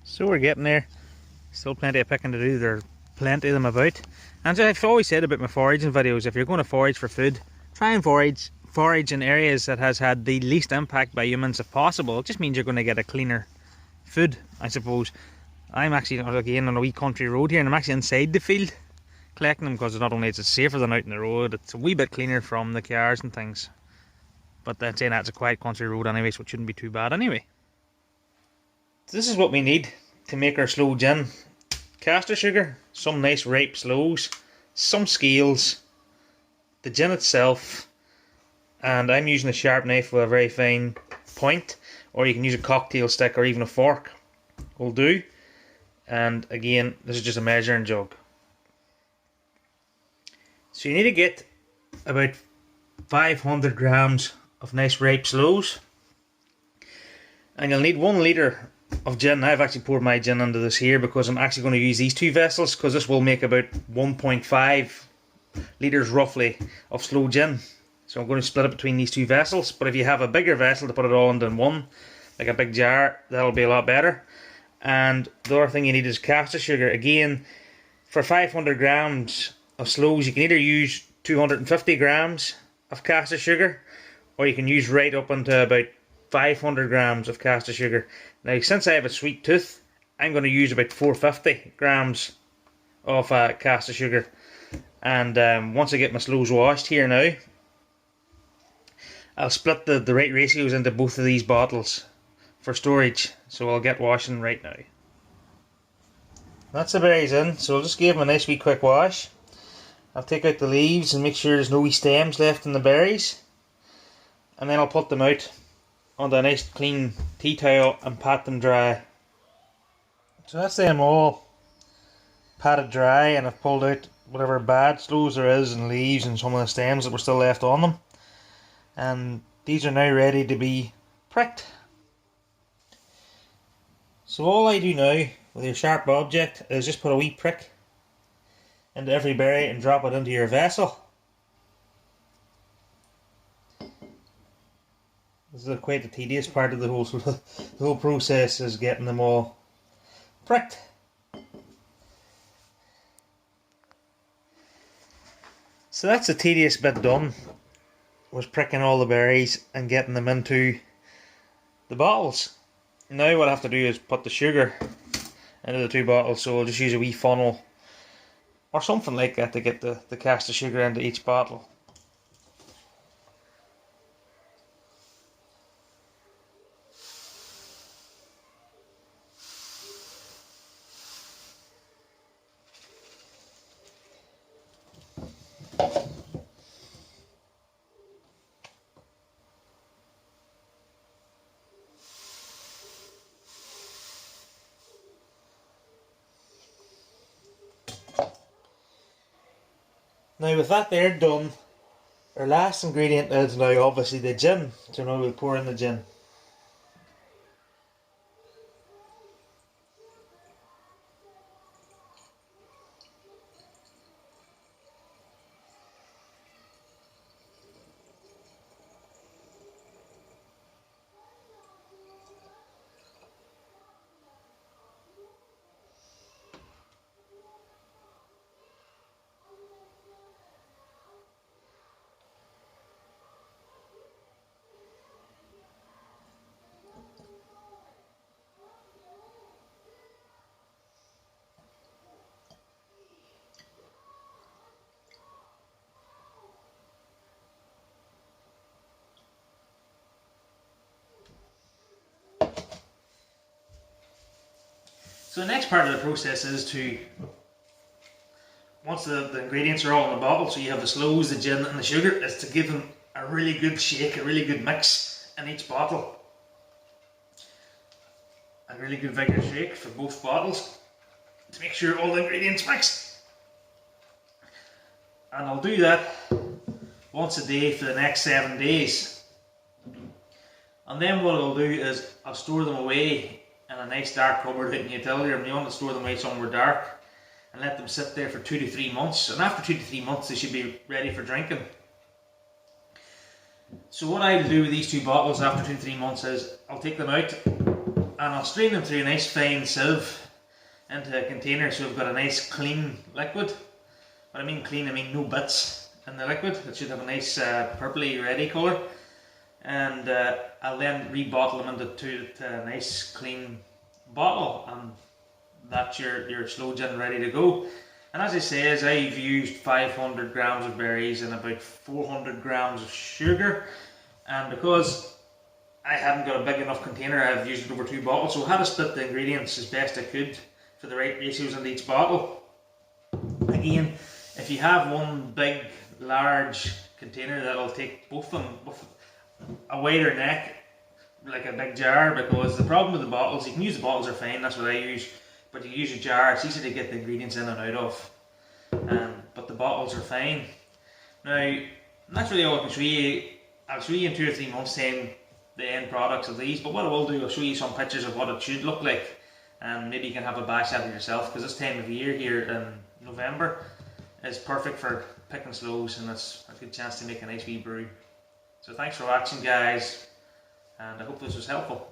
So we're getting there. Still plenty of picking to do. There are plenty of them about. And as I've always said about my foraging videos, if you're going to forage for food, try and forage in areas that has had the least impact by humans if possible. It just means you're going to get a cleaner food, I suppose. I'm actually again on a wee country road here, and I'm actually inside the field collecting them, because not only is it safer than out in the road, it's a wee bit cleaner from the cars and things. But then saying that's a quiet country road anyway, so it shouldn't be too bad anyway. So this is what we need to make our Sloe Gin. Caster sugar, some nice ripe sloes, some scales, the gin itself, and I'm using a sharp knife with a very fine point, or you can use a cocktail stick or even a fork will do. And again, this is just a measuring jug. So you need to get about 500 grams of nice ripe sloes, and you'll need 1 litre of gin. I've actually poured my gin into this here because I'm actually going to use these 2 vessels, because this will make about 1.5 litres roughly of Sloe Gin. So I'm going to split it between these 2 vessels, but if you have a bigger vessel to put it all into one, like a big jar, that'll be a lot better. And the other thing you need is caster sugar. Again, for 500 grams of Sloes, you can either use 250 grams of caster sugar, or you can use right up into about 500 grams of caster sugar. Now, since I have a sweet tooth, I'm going to use about 450 grams of caster sugar. And once I get my Sloes washed here now, I'll split the right ratios into both of these bottles for storage. So I'll get washing right now. That's the berries in, so I'll just give them a nice wee quick wash. I'll take out the leaves and make sure there's no wee stems left in the berries. And then I'll put them out onto a nice clean tea towel and pat them dry. So that's them all patted dry, and I've pulled out whatever bad sloes there is and leaves and some of the stems that were still left on them. And these are now ready to be pricked. So all I do now with your sharp object is just put a wee prick into every berry and drop it into your vessel. This is quite the tedious part of the whole process, is getting them all pricked. So that's the tedious bit done, was pricking all the berries and getting them into the bottles. Now what I have to do is put the sugar into the 2 bottles, so I'll just use a wee funnel or something like that to get the caster sugar into each bottle. Now with that there done, our last ingredient is now obviously the gin. So now we'll pour in the gin. So the next part of the process is to, once the ingredients are all in the bottle, so you have the sloes, the gin and the sugar, is to give them a really good shake, a really good mix in each bottle. A really good vigorous shake for both bottles to make sure all the ingredients mix. And I'll do that once a day for the next 7 days. And then what I'll do is I'll store them away in a nice dark cupboard out in the utility room. You want to store them away somewhere dark and let them sit there for 2 to 3 months. And after 2 to 3 months they should be ready for drinking. So what I'll do with these 2 bottles after 2 to 3 months is I'll take them out and I'll strain them through a nice fine sieve into a container so we've got a nice clean liquid. When I mean clean, I mean no bits in the liquid. It should have a nice purpley reddy colour. And I'll then rebottle them into a nice clean bottle, and that's your Sloe Gin ready to go. And as I say, I've used 500 grams of berries and about 400 grams of sugar, and because I hadn't got a big enough container, I've used it over 2 bottles, so I had to split the ingredients as best I could for the right ratios in each bottle. Again, if you have one big large container, that'll take both of them with a wider neck, like a big jar, because the problem with the bottles, you can use the bottles, are fine, that's what I use, but you use a jar, it's easy to get the ingredients in and out of, but the bottles are fine. Now, that's really all I can show you. I'll show you in 2 or 3 months' time the end products of these, but what I will do, I'll show you some pictures of what it should look like, and maybe you can have a bash at it yourself, because this time of year here in November is perfect for picking sloes, and it's a good chance to make a nice wee brew. So thanks for watching, guys, and I hope this was helpful.